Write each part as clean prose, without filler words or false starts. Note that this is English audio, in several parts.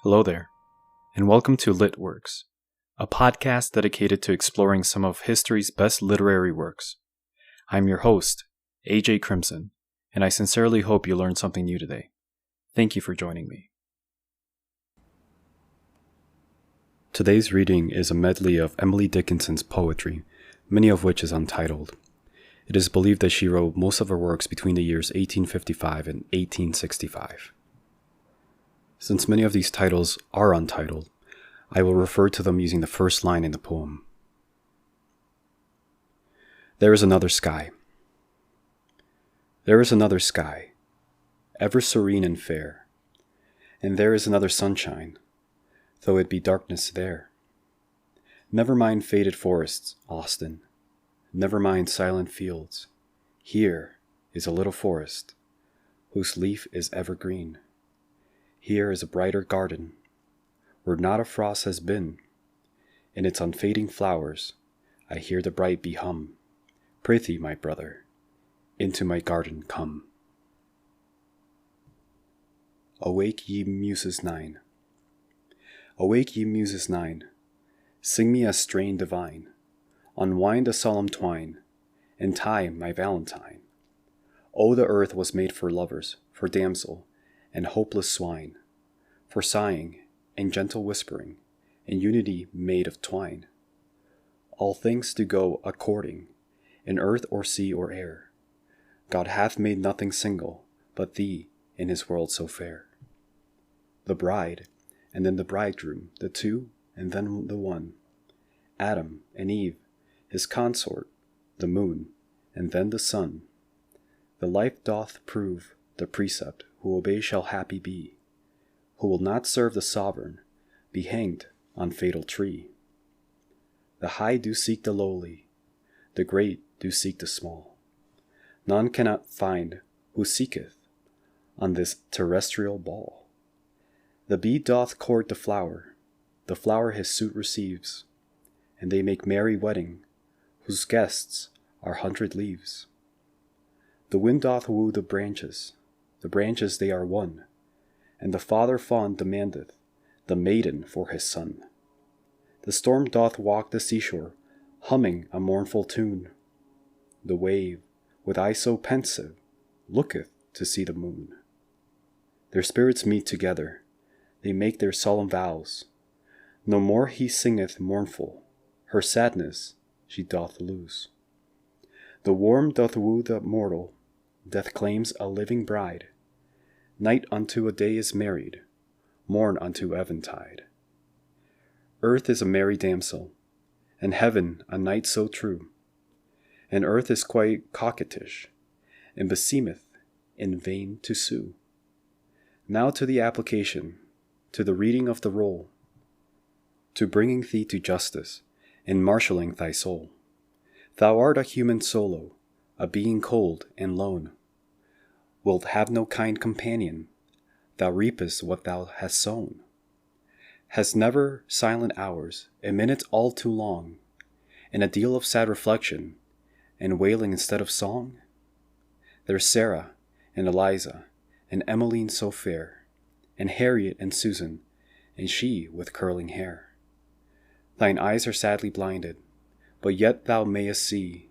Hello there, and welcome to Litworks, a podcast dedicated to exploring some of history's best literary works. I'm your host, AJ Crimson, and I sincerely hope you learned something new today. Thank you for joining me. Today's reading is a medley of Emily Dickinson's poetry, many of which is untitled. It is believed that she wrote most of her works between the years 1855 and 1865. Since many of these titles are untitled, I will refer to them using the first line in the poem. There is another sky. There is another sky, ever serene and fair, and there is another sunshine, though it be darkness there. Never mind faded forests, Austin. Never mind silent fields. Here is a little forest, whose leaf is evergreen. Here is a brighter garden, where not a frost has been. In its unfading flowers, I hear the bright bee hum. Prithee, my brother, into my garden come. Awake, ye muses nine. Awake, ye muses nine. Sing me a strain divine. Unwind a solemn twine, and tie my valentine. Oh, the earth was made for lovers, for damsel, and hopeless swine, for sighing, and gentle whispering, and unity made of twine. All things do go according, in earth or sea or air. God hath made nothing single, but thee in his world so fair. The bride, and then the bridegroom, the two, and then the one. Adam and Eve, his consort, the moon, and then the sun. The life doth prove the precept, who obeys shall happy be. Who will not serve the sovereign, be hanged on fatal tree. The high do seek the lowly, the great do seek the small. None cannot find who seeketh on this terrestrial ball. The bee doth court the flower his suit receives, and they make merry wedding, whose guests are 100 leaves. The wind doth woo the branches they are one, and the father fond demandeth the maiden for his son. The storm doth walk the seashore, humming a mournful tune. The wave, with eye so pensive, looketh to see the moon. Their spirits meet together, they make their solemn vows. No more he singeth mournful, her sadness she doth lose. The worm doth woo the mortal, death claims a living bride. Night unto a day is married, morn unto eventide. Earth is a merry damsel, and heaven a knight so true. And earth is quite coquettish, and beseemeth in vain to sue. Now to the application, to the reading of the roll, to bringing thee to justice, and marshalling thy soul. Thou art a human solo, a being cold and lone. Wilt have no kind companion, thou reapest what thou hast sown. Hast never silent hours, and minutes all too long, and a deal of sad reflection, and wailing instead of song? There's Sarah, and Eliza, and Emmeline so fair, and Harriet and Susan, and she with curling hair. Thine eyes are sadly blinded, but yet thou mayest see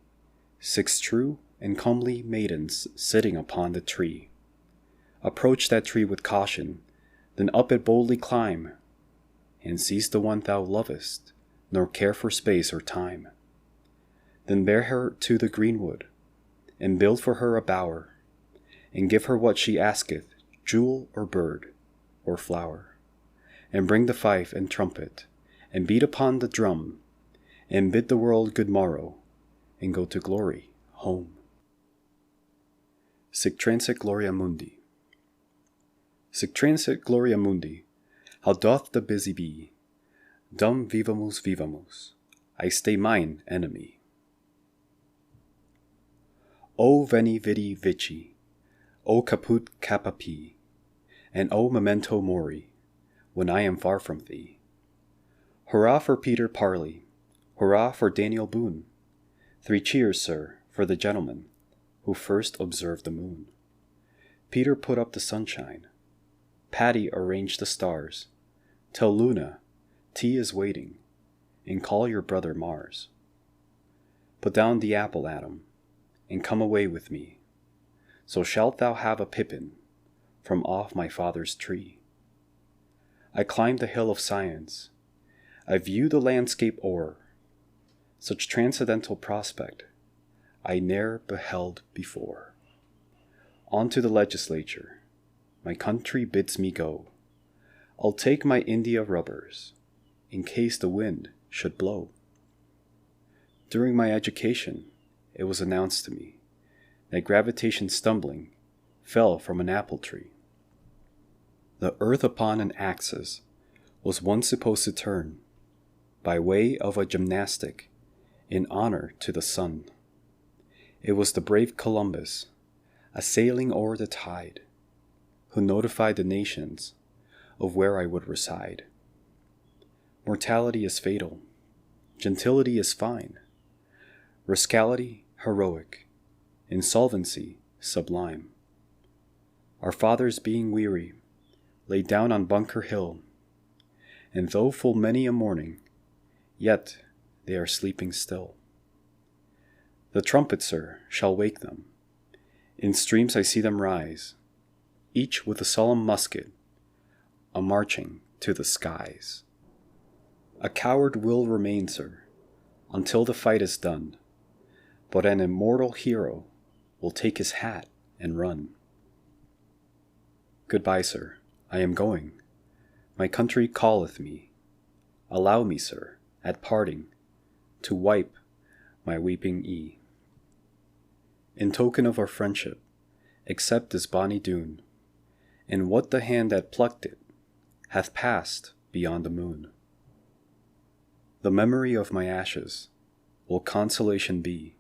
6 true and comely maidens sitting upon the tree. Approach that tree with caution, then up it boldly climb, and seize the one thou lovest, nor care for space or time. Then bear her to the greenwood, and build for her a bower, and give her what she asketh, jewel or bird or flower. And bring the fife and trumpet, and beat upon the drum, and bid the world good morrow, and go to glory home. Sic transit gloria mundi. Sic transit gloria mundi, how doth the busy bee. Dum vivamus vivamus, I stay mine enemy. O veni vidi vici, O caput capapi, and O memento mori, when I am far from thee. Hurrah for Peter Parley, hurrah for Daniel Boone. 3 cheers, sir, for the gentleman who first observed the moon. Peter put up the sunshine. Patty arranged the stars. Tell Luna, tea is waiting, and call your brother Mars. Put down the apple, Adam, and come away with me. So shalt thou have a pippin from off my father's tree. I climb the hill of science, I view the landscape o'er, such transcendental prospect I ne'er beheld before. On to the legislature, my country bids me go. I'll take my India rubbers, in case the wind should blow. During my education, it was announced to me that gravitation stumbling fell from an apple tree. The earth upon an axis was once supposed to turn by way of a gymnastic in honor to the sun. It was the brave Columbus, a sailing o'er the tide, who notified the nations of where I would reside. Mortality is fatal, gentility is fine, rascality heroic, insolvency sublime. Our fathers being weary, lay down on Bunker Hill, and though full many a morning, yet they are sleeping still. The trumpet, sir, shall wake them. In streams I see them rise, each with a solemn musket, a-marching to the skies. A coward will remain, sir, until the fight is done, but an immortal hero will take his hat and run. Goodbye, sir, I am going. My country calleth me. Allow me, sir, at parting, to wipe my weeping ee. In token of our friendship, accept this bonny dune, and what the hand that plucked it hath passed beyond the moon. The memory of my ashes will consolation be.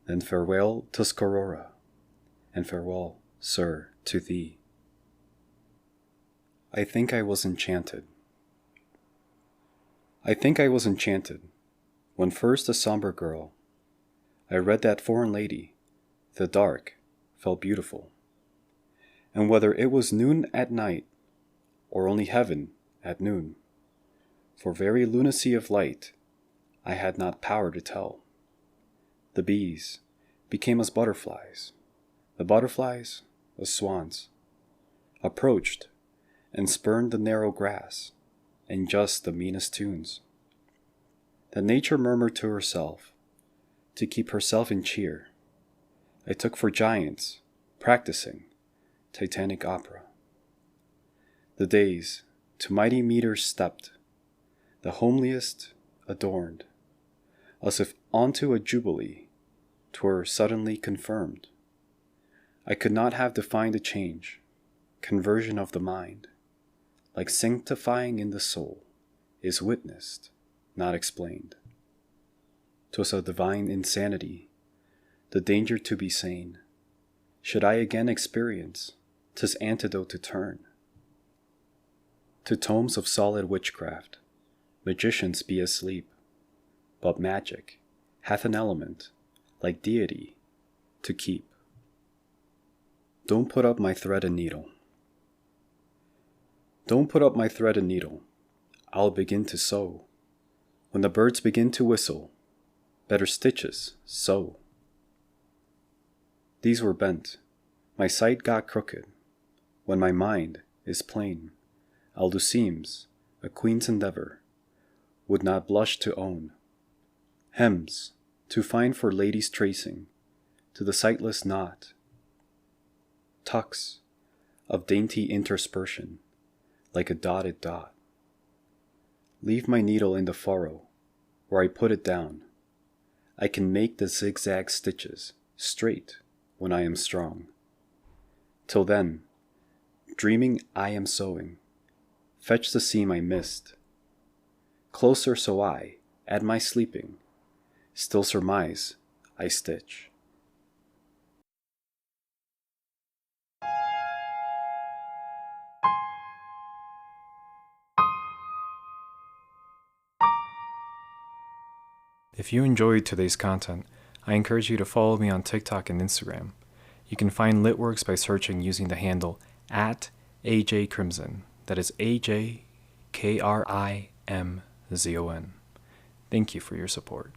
Then farewell, Tuscarora, and farewell, sir, to thee. I think I was enchanted. I think I was enchanted, when first a somber girl, I read that foreign lady, the dark, felt beautiful. And whether it was noon at night, or only heaven at noon, for very lunacy of light, I had not power to tell. The bees became as butterflies, the butterflies as swans, approached and spurned the narrow grass, and just the meanest tunes. That nature murmured to herself, to keep herself in cheer, I took for giants, practicing Titanic opera. The days to mighty meters stepped, the homeliest adorned, as if onto a jubilee 'twere suddenly confirmed. I could not have defined the change, conversion of the mind, like sanctifying in the soul, is witnessed, not explained. 'Twas a divine insanity, the danger to be sane. Should I again experience 'tis antidote to turn to tomes of solid witchcraft, magicians be asleep, but magic hath an element, like deity, to keep. Don't put up my thread and needle. Don't put up my thread and needle, I'll begin to sew. When the birds begin to whistle, better stitches, sew. These were bent, my sight got crooked. When my mind is plain, I'll do seams, a queen's endeavor, would not blush to own. Hems, to find for ladies tracing, to the sightless knot. Tucks, of dainty interspersion, like a dotted dot. Leave my needle in the furrow, where I put it down. I can make the zigzag stitches straight when I am strong. Till then, dreaming I am sewing, fetch the seam I missed. Closer so I, at my sleeping, still surmise I stitch. If you enjoyed today's content, I encourage you to follow me on TikTok and Instagram. You can find Litworks by searching using the handle @AJCrimson. That is AJ KRIMZON. Thank you for your support.